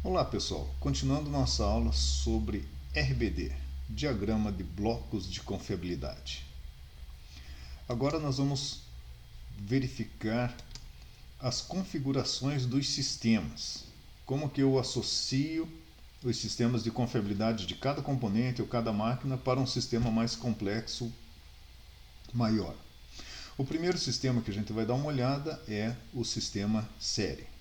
Olá pessoal, continuando nossa aula sobre RBD, Diagrama de Blocos de Confiabilidade. Agora nós vamos verificar as configurações dos sistemas, como que eu associo os sistemas de confiabilidade de cada componente ou cada máquina para um sistema mais complexo, maior. O primeiro sistema que a gente vai dar uma olhada é o sistema série.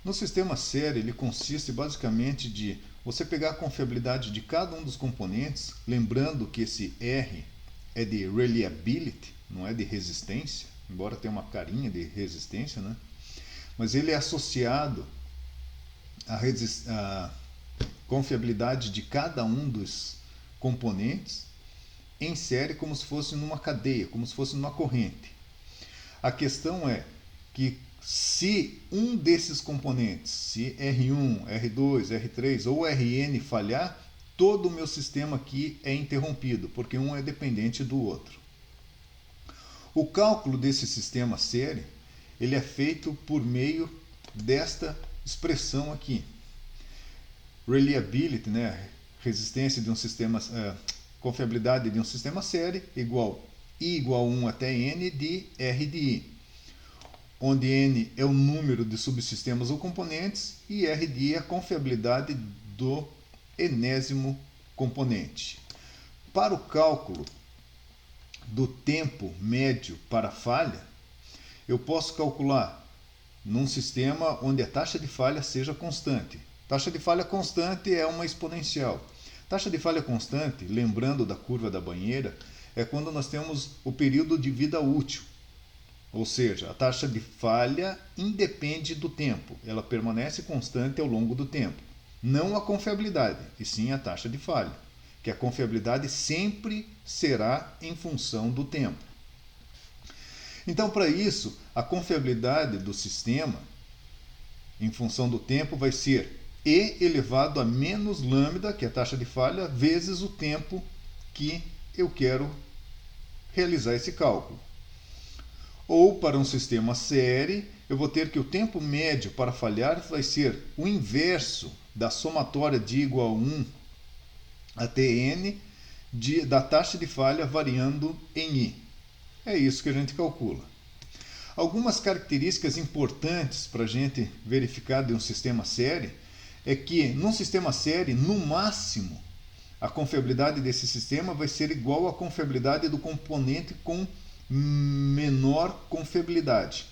No sistema série, ele consiste basicamente de você pegar a confiabilidade de cada um dos componentes, lembrando que esse R é de reliability, não é de resistência, embora tenha uma carinha de resistência, né? Mas ele é associado à confiabilidade de cada um dos componentes em série como se fosse numa cadeia, como se fosse numa corrente. A questão é que se um desses componentes, se R1, R2, R3 ou Rn falhar, todo o meu sistema aqui é interrompido, porque um é dependente do outro. O cálculo desse sistema série, ele é feito por meio desta expressão aqui. Reliability, né, resistência de um sistema, confiabilidade de um sistema série, igual I igual a 1 até N de R de I, onde N é o número de subsistemas ou componentes e R de I é a confiabilidade do enésimo componente. Para o cálculo do tempo médio para falha, eu posso calcular num sistema onde a taxa de falha seja constante. Taxa de falha constante é uma exponencial. Taxa de falha constante, lembrando da curva da banheira, é quando nós temos o período de vida útil. Ou seja, a taxa de falha independe do tempo, ela permanece constante ao longo do tempo. Não a confiabilidade, e sim a taxa de falha, que a confiabilidade sempre será em função do tempo. Então, para isso, a confiabilidade do sistema, em função do tempo, vai ser E elevado a menos lambda, que é a taxa de falha, vezes o tempo que eu quero realizar esse cálculo. Ou, para um sistema série, eu vou ter que o tempo médio para falhar vai ser o inverso da somatória de igual a 1 até n da taxa de falha variando em i. É isso que a gente calcula. Algumas características importantes para a gente verificar de um sistema série é que, num sistema série, no máximo, a confiabilidade desse sistema vai ser igual à confiabilidade do componente com menor confiabilidade.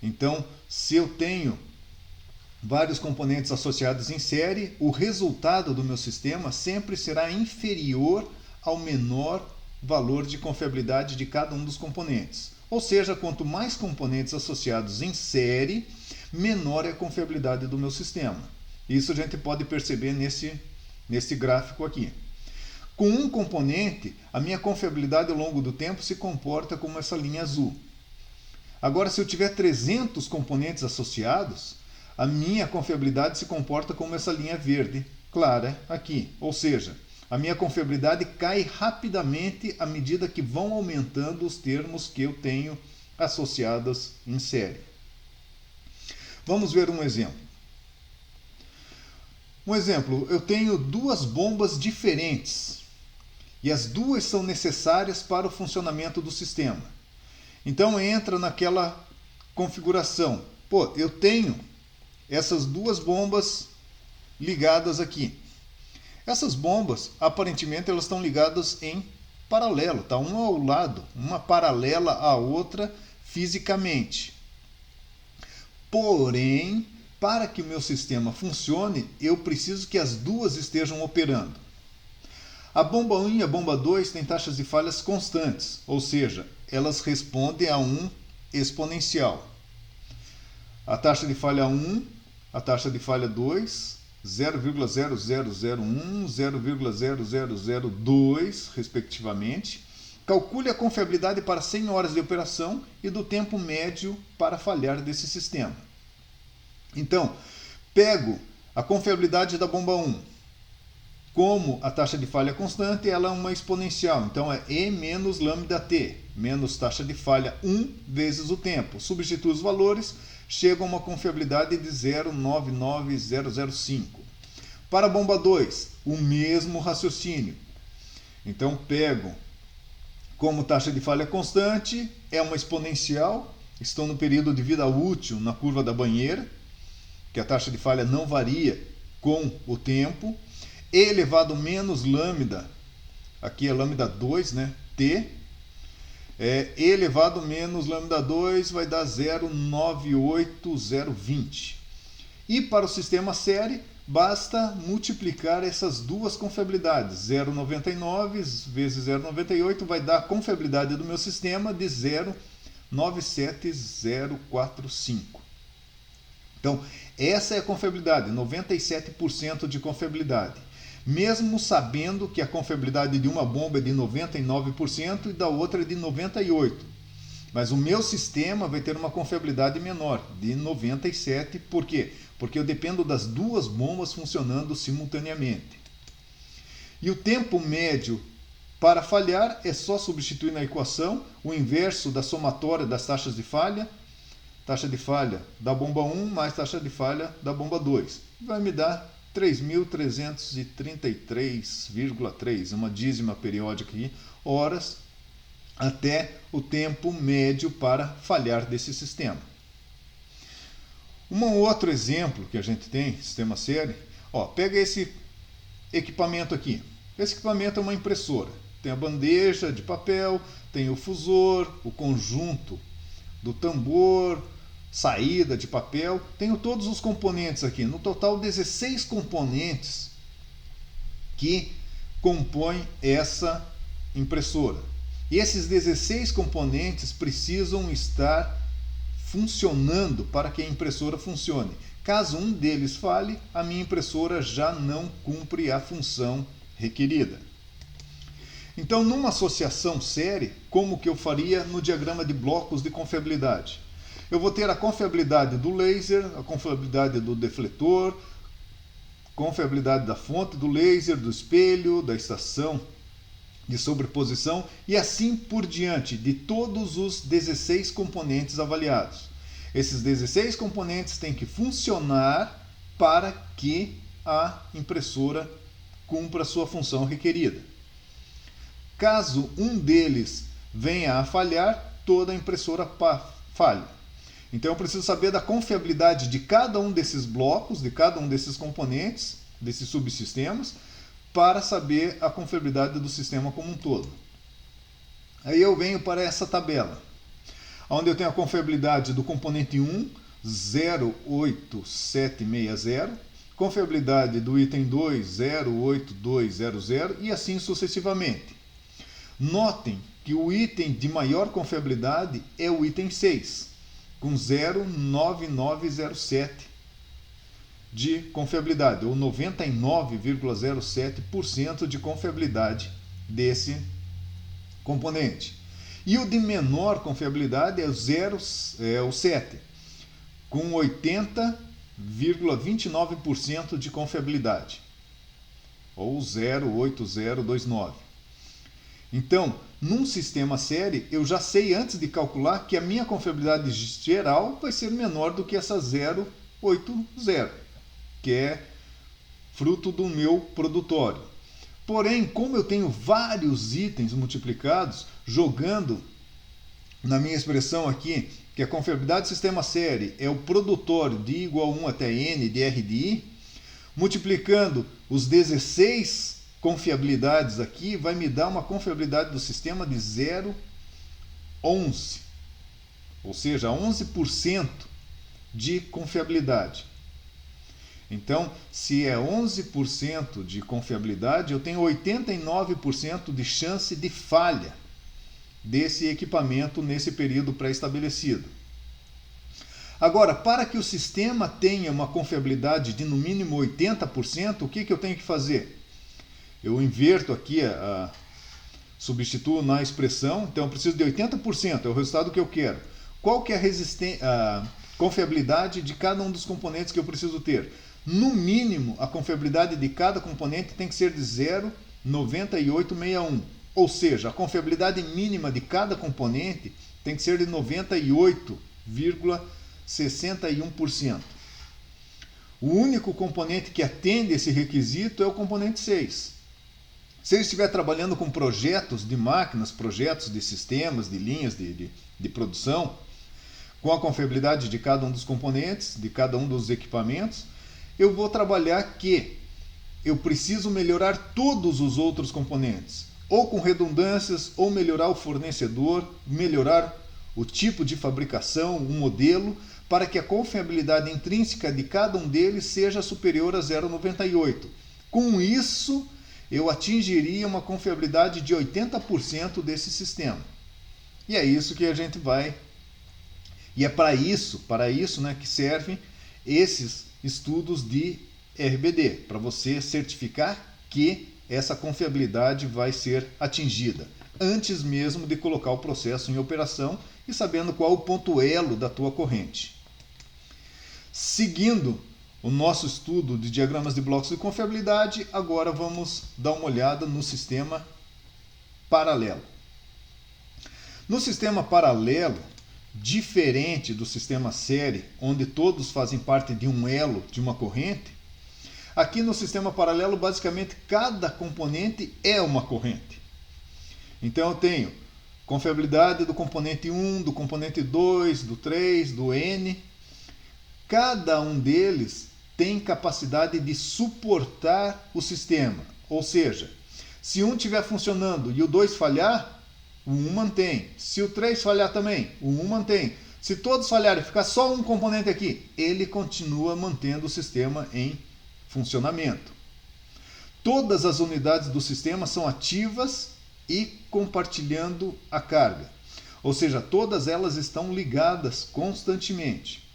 Então, se eu tenho vários componentes associados em série, o resultado do meu sistema sempre será inferior ao menor valor de confiabilidade de cada um dos componentes. Ou seja, quanto mais componentes associados em série, menor é a confiabilidade do meu sistema. Isso a gente pode perceber nesse gráfico aqui. Com um componente, a minha confiabilidade ao longo do tempo se comporta como essa linha azul. Agora, se eu tiver 300 componentes associados, a minha confiabilidade se comporta como essa linha verde clara aqui. Ou seja, a minha confiabilidade cai rapidamente à medida que vão aumentando os termos que eu tenho associados em série. Vamos ver um exemplo. Um exemplo, eu tenho duas bombas diferentes e as duas são necessárias para o funcionamento do sistema. Então entra naquela configuração. Pô, eu tenho essas duas bombas ligadas aqui. Essas bombas, aparentemente, elas estão ligadas em paralelo, tá? Uma ao lado, uma paralela à outra fisicamente. Porém, para que o meu sistema funcione, eu preciso que as duas estejam operando. A bomba 1 e a bomba 2 têm taxas de falhas constantes, ou seja, elas respondem a um exponencial. A taxa de falha 1, a taxa de falha 2, 0,0001, 0,0002, respectivamente. Calcule a confiabilidade para 100 horas de operação e do tempo médio para falhar desse sistema. Então, pego a confiabilidade da bomba 1. Como a taxa de falha é constante, ela é uma exponencial. Então, é E menos lambda t, menos taxa de falha 1 vezes o tempo. Substituo os valores, chego a uma confiabilidade de 0,99005. Para a bomba 2, o mesmo raciocínio. Então pego, como taxa de falha constante, é uma exponencial, estou no período de vida útil na curva da banheira, que a taxa de falha não varia com o tempo, e elevado menos lambda, aqui é lambda 2, né, T, e elevado menos lambda 2 vai dar 0,98020. E para o sistema série, basta multiplicar essas duas confiabilidades. 0,99 vezes 0,98 vai dar a confiabilidade do meu sistema de 0,97045. Então, essa é a confiabilidade, 97% de confiabilidade. Mesmo sabendo que a confiabilidade de uma bomba é de 99% e da outra é de 98%. Mas o meu sistema vai ter uma confiabilidade menor, de 97%. Por quê? Porque eu dependo das duas bombas funcionando simultaneamente. E o tempo médio para falhar é só substituir na equação o inverso da somatória das taxas de falha da bomba 1 mais taxa de falha da bomba 2. Vai me dar 3.333,3, uma dízima periódica aqui, horas, até o tempo médio para falhar desse sistema. Um outro exemplo que a gente tem, sistema série, pega esse equipamento aqui. Esse equipamento é uma impressora. Tem a bandeja de papel, tem o fusor, o conjunto do tambor, saída de papel. Tenho todos os componentes aqui. No total, 16 componentes que compõem essa impressora. E esses 16 componentes precisam estar funcionando para que a impressora funcione. Caso um deles falhe, a minha impressora já não cumpre a função requerida. Então, numa associação série, como que eu faria no diagrama de blocos de confiabilidade? Eu vou ter a confiabilidade do laser, a confiabilidade do defletor, confiabilidade da fonte do laser, do espelho, da estação de sobreposição e assim por diante, de todos os 16 componentes avaliados. Esses 16 componentes têm que funcionar para que a impressora cumpra a sua função requerida. Caso um deles venha a falhar, toda a impressora falha. Então eu preciso saber da confiabilidade de cada um desses blocos, de cada um desses componentes, desses subsistemas, para saber a confiabilidade do sistema como um todo. Aí eu venho para essa tabela, onde eu tenho a confiabilidade do componente 1, 08760, confiabilidade do item 2, 08200 e assim sucessivamente. Notem que o item de maior confiabilidade é o item 6, com 09907 de confiabilidade, ou 99,07% de confiabilidade desse componente. E o de menor confiabilidade é o 7, com 80,29% de confiabilidade, ou 08029. Então, num sistema série, eu já sei antes de calcular que a minha confiabilidade geral vai ser menor do que essa 080, que é fruto do meu produtório. Porém, como eu tenho vários itens multiplicados, jogando na minha expressão aqui, que a confiabilidade do sistema série é o produtório de I igual a 1 até N de R de I, multiplicando os 16 confiabilidades aqui, vai me dar uma confiabilidade do sistema de 0,11, ou seja, 11% de confiabilidade. Então, se é 11% de confiabilidade, eu tenho 89% de chance de falha desse equipamento nesse período pré-estabelecido. Agora, para que o sistema tenha uma confiabilidade de no mínimo 80%, o que eu tenho que fazer? Eu inverto aqui, substituo na expressão, então eu preciso de 80%, é o resultado que eu quero. Qual que é a confiabilidade de cada um dos componentes que eu preciso ter? No mínimo, a confiabilidade de cada componente tem que ser de 0,9861. Ou seja, a confiabilidade mínima de cada componente tem que ser de 98,01%. 61%. O único componente que atende esse requisito é o componente 6. Se eu estiver trabalhando com projetos de máquinas, projetos de sistemas, de linhas de produção, com a confiabilidade de cada um dos componentes, de cada um dos equipamentos, eu vou trabalhar que eu preciso melhorar todos os outros componentes, ou com redundâncias, ou melhorar o fornecedor, melhorar o tipo de fabricação, o modelo, para que a confiabilidade intrínseca de cada um deles seja superior a 0,98. Com isso, eu atingiria uma confiabilidade de 80% desse sistema. E é isso que a gente vai... E é para isso, né, que servem esses estudos de RBD, para você certificar que essa confiabilidade vai ser atingida, antes mesmo de colocar o processo em operação e sabendo qual o ponto elo da tua corrente. Seguindo o nosso estudo de diagramas de blocos de confiabilidade, agora vamos dar uma olhada no sistema paralelo. No sistema paralelo, diferente do sistema série, onde todos fazem parte de um elo, de uma corrente, aqui no sistema paralelo, basicamente, cada componente é uma corrente. Então eu tenho confiabilidade do componente 1, do componente 2, do 3, do N. Cada um deles tem capacidade de suportar o sistema. Ou seja, se um estiver funcionando e o 2 falhar, o 1 mantém. Se o 3 falhar também, o 1 mantém. Se todos falharem e ficar só um componente aqui, ele continua mantendo o sistema em funcionamento. Todas as unidades do sistema são ativas e compartilhando a carga. Ou seja, todas elas estão ligadas constantemente.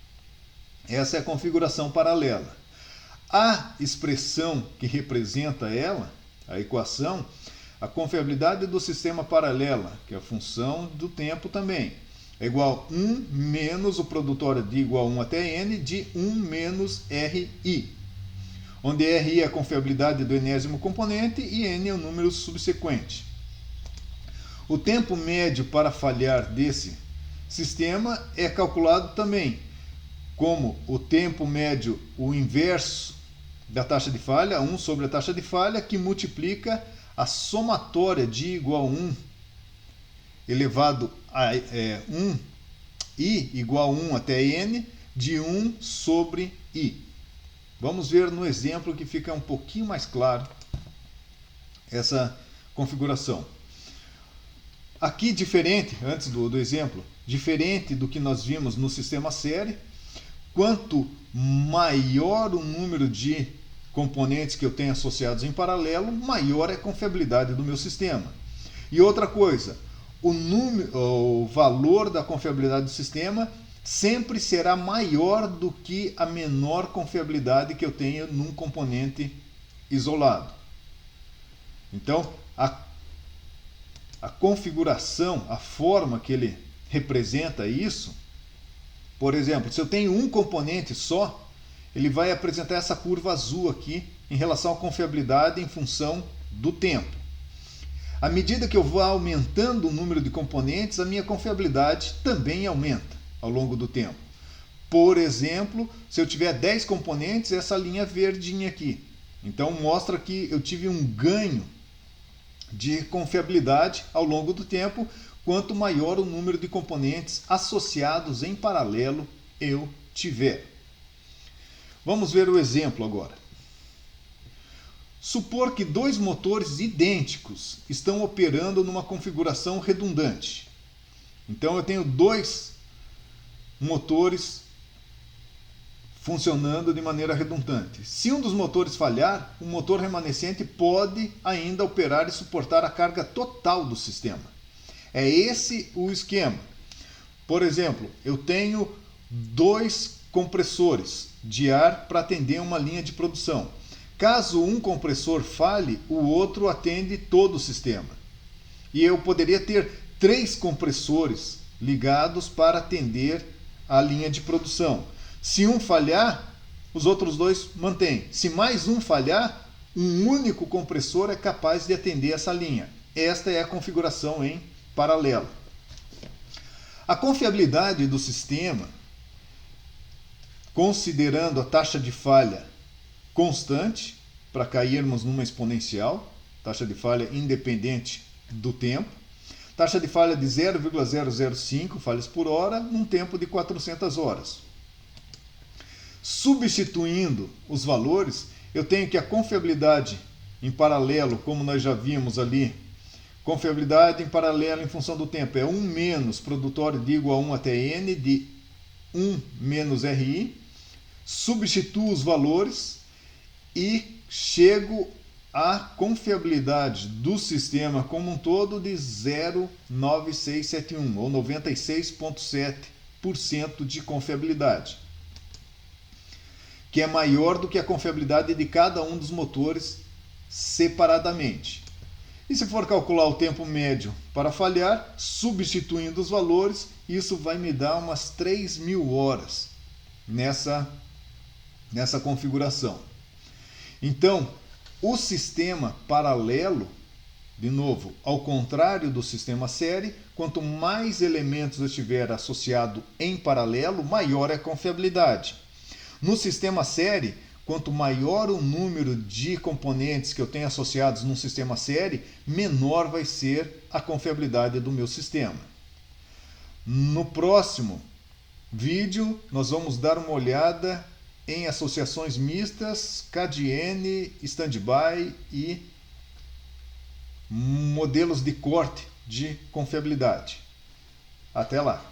Essa é a configuração paralela. A expressão que representa ela, a equação, a confiabilidade do sistema paralelo, que é a função do tempo também, é igual a 1 menos o produtório de igual a 1 até n de 1 menos RI, onde RI é a confiabilidade do enésimo componente e n é o número subsequente. O tempo médio para falhar desse sistema é calculado também como o tempo médio, o inverso da taxa de falha, 1 sobre a taxa de falha, que multiplica a somatória de igual a 1 elevado a 1, I igual a 1 até n, de 1 sobre I. Vamos ver no exemplo que fica um pouquinho mais claro essa configuração. Aqui, diferente, antes do exemplo, diferente do que nós vimos no sistema série, quanto maior o número de componentes que eu tenho associados em paralelo, maior é a confiabilidade do meu sistema. E outra coisa, o valor da confiabilidade do sistema sempre será maior do que a menor confiabilidade que eu tenho num componente isolado. Então, a configuração, a forma que ele representa isso, por exemplo, se eu tenho um componente só, ele vai apresentar essa curva azul aqui em relação à confiabilidade em função do tempo. À medida que eu vou aumentando o número de componentes, a minha confiabilidade também aumenta ao longo do tempo. Por exemplo, se eu tiver 10 componentes, essa linha verdinha aqui. Então mostra que eu tive um ganho de confiabilidade ao longo do tempo, quanto maior o número de componentes associados em paralelo eu tiver. Vamos ver o exemplo agora. Supor que dois motores idênticos estão operando numa configuração redundante. Então eu tenho dois motores funcionando de maneira redundante. Se um dos motores falhar, o motor remanescente pode ainda operar e suportar a carga total do sistema. É esse o esquema. Por exemplo, eu tenho dois compressores de ar para atender uma linha de produção. Caso um compressor falhe, o outro atende todo o sistema. E eu poderia ter 3 compressores ligados para atender a linha de produção. Se um falhar, os outros 2 mantêm. Se mais um falhar, um único compressor é capaz de atender essa linha. Esta é a configuração em paralelo. A confiabilidade do sistema considerando a taxa de falha constante, para cairmos numa exponencial, taxa de falha independente do tempo, taxa de falha de 0,005 falhas por hora, num tempo de 400 horas. Substituindo os valores, eu tenho que a confiabilidade em paralelo, como nós já vimos ali, confiabilidade em paralelo em função do tempo é 1 menos produtório de igual a 1 até n de 1 menos RI, substituo os valores e chego à confiabilidade do sistema como um todo de 0,9671 ou 96,7% de confiabilidade, que é maior do que a confiabilidade de cada um dos motores separadamente. E se for calcular o tempo médio para falhar, substituindo os valores, isso vai me dar umas 3.000 horas nessa configuração. Então, o sistema paralelo, de novo, ao contrário do sistema série, quanto mais elementos eu tiver associado em paralelo, maior é a confiabilidade. No sistema série, quanto maior o número de componentes que eu tenho associados num sistema série, menor vai ser a confiabilidade do meu sistema. No próximo vídeo, nós vamos dar uma olhada em associações mistas, KDN, standby e modelos de corte de confiabilidade. Até lá!